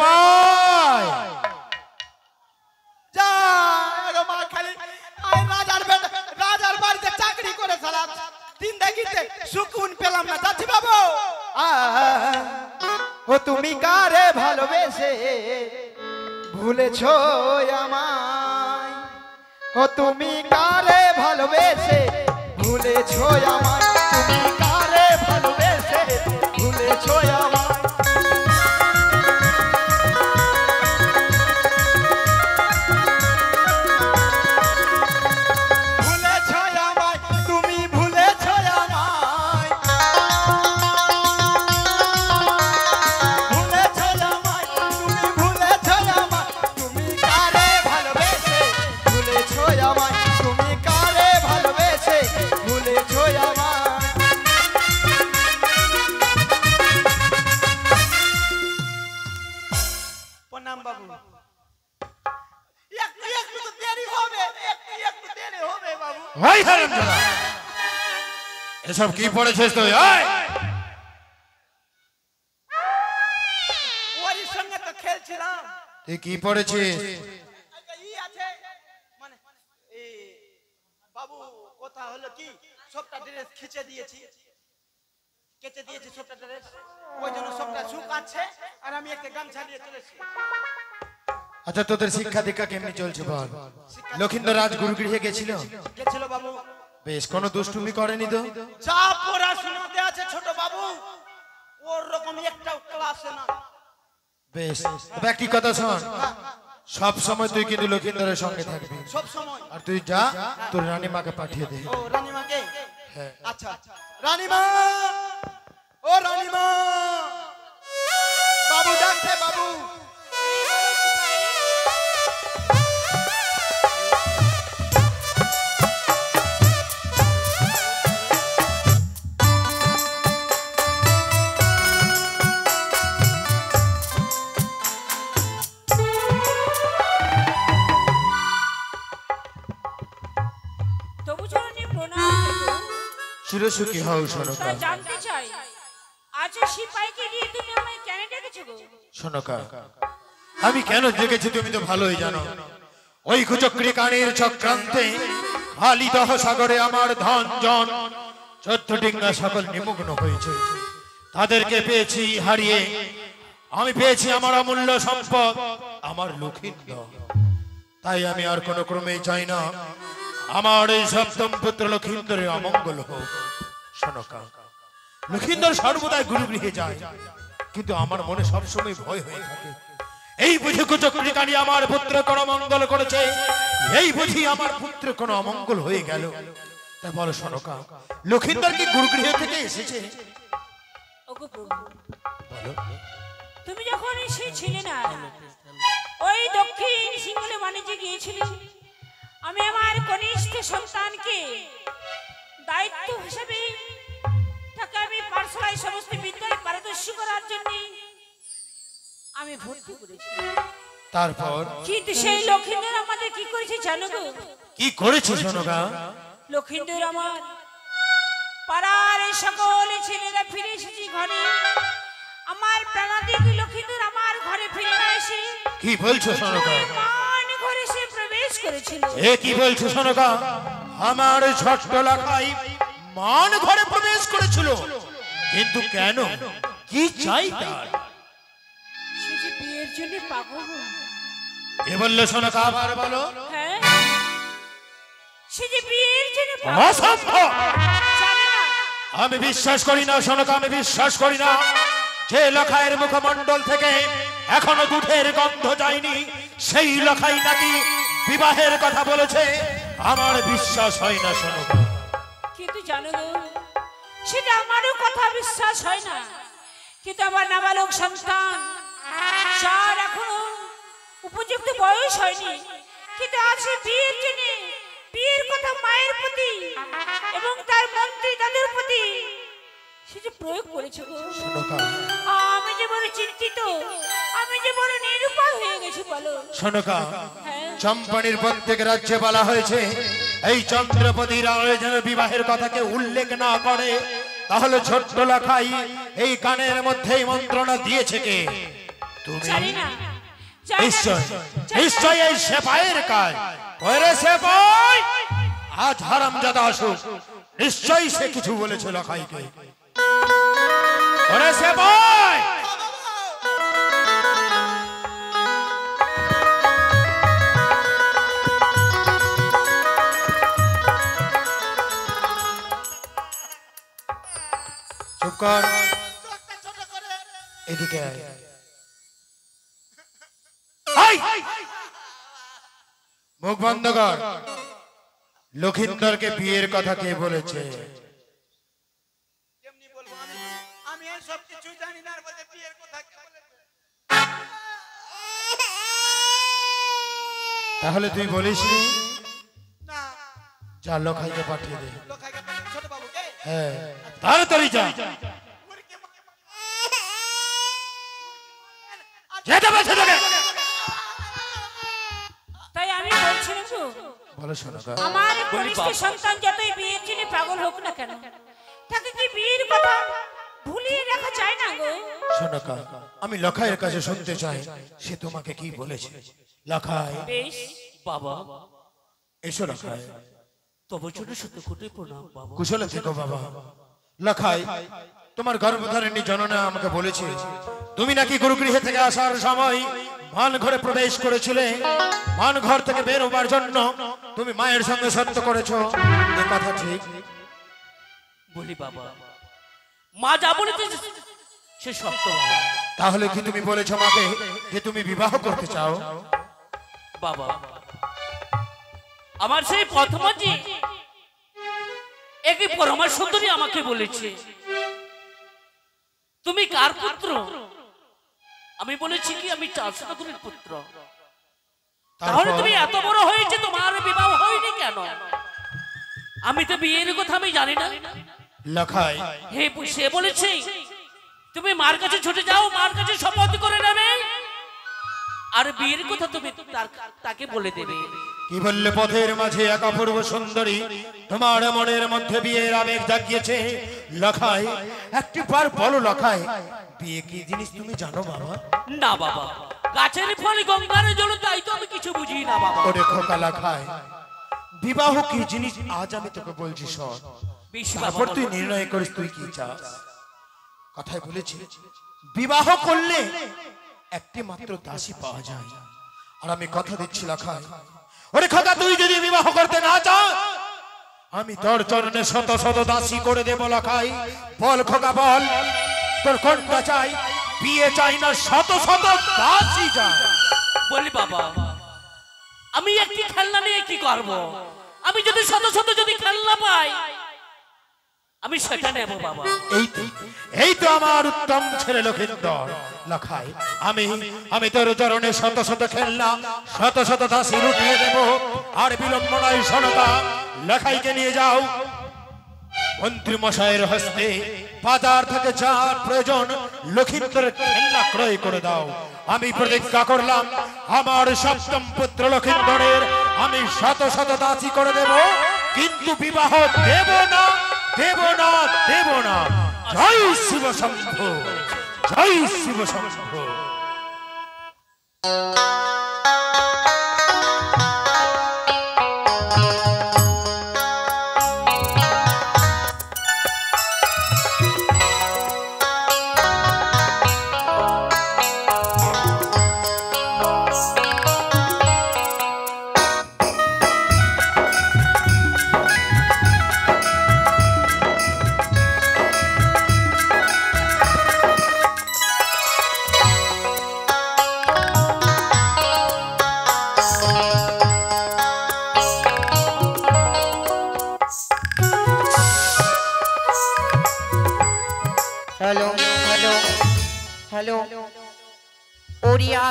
পায়। যা মা খালি রাজার বাড়িতে চাকরি করে সারা দিন দেখিতে সুকুন পেলাম না। যাচ্ছি বাবু। ও তুমি কারে ভালোবেসে ভুলেছো আমায়? ও তুমি কারে ভালোবেসে ভুলেছো আমায়? তুমি কারে ভালোবেসে ভুলেছো আমায়? এসব কি পড়েছিস তুই? ওর সঙ্গে তো খেলছিলাম। তুই কি পড়েছিস? বাবু কথা হলো কি, সবটা ড্রেস কেচে দিয়েছি সবটা ড্রেস, ওই জন্য সবটা শুকাচ্ছে আর আমি একটা গামছা নিয়ে চলেছি। আচ্ছা তোদের শিক্ষা দীক্ষা কেমনি চলছে বল? লক্ষিন্দর রাজ গুরুগৃহে গেছিল বাবু। বেশ, কোনো দুষ্টুমি করেনি তো? যা পড়াশোনাতে আছে ছোট বাবু, ওর রকম একটাও ক্লাসে না। বেশ, তবে একটি কথা শোন, সব সময় তুই কিন্তু লক্ষিন্দরের সঙ্গে থাকবি সব সময়। আর তুই যা তোর রানীমাকে পাঠিয়ে দে। ও রানীমাকে? হ্যাঁ। আচ্ছা রানীমা, ও রানীমা, বাবু ডাকছে বাবু। চিরসুখী হও সনকা। জানতে চাই আজ সিপাইকে দিয়ে তুমি আমায় কেন ডেকেছো গো? সনকা, আমি কেন ডেকেছি তুমি তো ভালোই জানো। ওই কুচক্রী কানের চক্রান্তে খালিদহ সাগরে আমার ধন জন 14 ডিঙ্গা সকল নিমগ্ন হয়েছে। তাদেরকে পেয়েছি হারিয়ে, আমি পেয়েছি আমার অমূল্য সম্পদ, আমার লক্ষিন্দর। তাই আমি আর কোনো ক্রমেই চাই না আমার এই সপ্তম পুত্র লক্ষিন্দরের অমঙ্গল হোক। সনকা, লক্ষিন্দর সর্বদাই গুরুগৃহে যায়, কিন্তু আমার মনে সবসময় ভয় হয়ে থাকে। এই বুঝি কুচক্রী কানী আমার পুত্র কোন অমঙ্গল করেছে, এই বুঝি আমার পুত্র কোন অমঙ্গল হয়ে গেল। তা বলো সনকা, লক্ষিন্দর কি গুরুগৃহ থেকে এসেছে? ওগো প্রভু, তুমি যখন এসে ছিলে না, ওই দক্ষিণ সিংহলে বাণিজ্যে গিয়েছিলে, আমি আমার কনিষ্ঠ সন্তানকে দায়িত্ব হিসেবে তাকে আমি পাঠশালায় সমস্ত বিদ্যায় পারদর্শী করার জন্য আমি ভর্তি করেছি। তারপর কিন্তু সেই লক্ষিন্দর আমাদের কি করেছে জানো গো? কি করেছে সনকা? লক্ষিন্দর আমার পাড়ার সকল ছেলেরা ফিরে এসেছি ঘরে, আমার প্রাণাদিক লক্ষিন্দর আমার ঘরে ফিরে এসে কি বলছো সনকা? মান ঘরে সে প্রবেশ করেছিল। এ কি বলছো সনকা? আমার ছোট্ট লাখাই মান ঘরে প্রবেশ করেছিল, কিন্তু কেন? কি চাই তার? সে যে বিয়ের জন্য পাগল। এ বললো সনকা, আবার বলো। হ্যাঁ, সে যে বিয়ের জন্য অসম্ভব! জানে না। আমি বিশ্বাস করি না সনকা, আমি বিশ্বাস করি না। যে লখাইয়ের মুখমণ্ডল থেকে এখনো দুধের গন্ধ যায়নি, সেই লখাই নাকি বিবাহের কথা বলেছে। আমার বিশ্বাস হয় না সনকা। কিন্তু জানো গো, সেটা আমারও কথা বিশ্বাস হয় না। কিন্তু আমার নাবালক সন্তান, যার এখনো উপযুক্ত বয়স হয়নি, কিন্তু আছে বিয়ের জন্য, বিয়ের কথা মায়ের প্রতি এবং তার মন্ত্রী তাদের প্রতি সে যে প্রয়োগ করেছে গো। আমি যে বড় চিন্তিত, আমি যে বড় নিরুপায় হয়ে গেছি বলো সনকা। হ্যাঁ, চম্পানির প্রত্যেক রাজ্যে বলা হয়েছে এই চন্দ্রপতি রায় যেন বিবাহের কথাকে উল্লেখ না করে। তাহলে ছোট্ট লাখাই এই কানের মধ্যে মন্ত্রণা দিয়েছে কে? তুমি জানি না, জানি না, নিশ্চয় জানি না। নিশ্চয় এই সেপাইয়ের কাজ। ওরে সেপাই, আজ হারামজাদা আসুক, নিশ্চয়ই সে কিছু বলেছে লখাইকে। ওরে সেপাই, চুপ কর, চোখটা ছোট করে এদিকে আয়। আয়! মুখ বন্ধ কর। লক্ষিন্দরকে বিয়ের কথা কে বলেছে? কেমনি বলবো আমি? আমি এই সব কিছু জানি না, আর বলতে বিয়ের কথা কে বলেছে? তাহলে তুই বলিস নি? না, যা লখাইকে পাঠিয়ে দে। লোকাকে বলে ছোট বাবুকে। হ্যাঁ, তাড়াতাড়ি যা। মুরগি যেতে বলছে তোকে। তাই আমি বলছিলাম গো, বলো শোনো গা। আমার কনিষ্ঠ সন্তান যতই বিয়ের জন্য পাগল হোক না কেন, তাকে কি বিয়ের কথা ভুলিয়ে রাখা যায় না গো? শোনো গা, আমি লখাইয়ের কাছে শুনতে চাই সে তোমাকে কি বলেছে। লখাই, বেশ, বাবা, এসো লখাই। তবে জন্য সত্য কোটি প্রণাম বাবা। কুশলে থেকো বাবা। লখাই, তোমার গর্ভধারিণী জননা আমাকে বলেছে তুমি নাকি গুরুগৃহে থেকে আসার সময় মান ঘরে প্রবেশ করেছিলে। মান ঘর থেকে বের হবার জন্য তুমি মায়ের সঙ্গে সত্য করেছো, এ কথা ঠিক? বলি বাবা, মা যা বলেছে সে সত্য বাবা। তাহলে কি তুমি বলেছো মাকে যে তুমি বিবাহ করতে চাও? বাবা, আমার সেই পথমাজি একই পরমা সুন্দরী আমাকে বলেছে তুমি কার পুত্র? আমি বলেছি কি আমি চাষনগরের পুত্র। তাহলে তুমি এত বড় হয়েছে তোমার বিবাহ হয়নি কেন? আমি তো বিয়ের কথা আমি জানি না। লখাই, হে সে বলেছে তুমি মার কাছে ছুটে যাও, মার কাছে শপথ করে নেবে, আর বিয়ের কথা তুমি তাকে বলে দেবে। কি বললে? পথের মাঝে এক অপূর্ব সুন্দরী তোমার মনের মধ্যে বিয়ের আবেগ জাগিয়েছে। লখাই, একটি বার বলো লখাই, বিয়ে কি জিনিস তুমি জানো বাবা? না বাবা, গাছের ফল গঙ্গার জল, তাই তো আমি কিছু বুঝি না বাবা। ওরে খোকা লখাই, বিবাহ কি জিনিস আজ আমি তোকে বলছি শোন, বেশ বাবা, তারপর তুই নির্ণয় করিস তুই কি চাস। কথায় বলেছি বিবাহ করলে একটি মাত্র দাসী পাওয়া যায়, আর আমি কথা দিচ্ছি লখাই, ওরে খোকা তুই যদি বিবাহ করতে না চাস আমি তোর চরণে শত শত দাসী করে দেব লখাই। বল খোকা বল, তোর কোনটা চাই? বিয়ে চাই না শত শত দাসী চাই? বলি বাবা, আমি একটি খেলনা নিয়ে কি করব? আমি যদি শত শত যদি খেলনা পাই আমি সেটা নেব বাবা। এই তো আমার উত্তম ছেলে লক্ষিন্দর। লখাই, আমি তোর চরণে শত শত খেলনা শত শত দাসী লুটিয়ে দেব। আর বিলম্ব নয় শোনতা, লখাইকে নিয়ে যাও মন্ত্রী মশাইয়ের হস্তে, বাজার থেকে যার প্রয়োজন লক্ষিন্দরের খেলনা ক্রয় করে দাও। আমি প্রতিজ্ঞা করলাম আমার সপ্তম পুত্র লক্ষিন্দরের আমি শত শত দাসী করে দেব, কিন্তু বিবাহ দেব না, দেব না, দেব না। জয় শিব শম্ভু, জয় Shiv Shambhu. Hello hello hello ওরিয়া।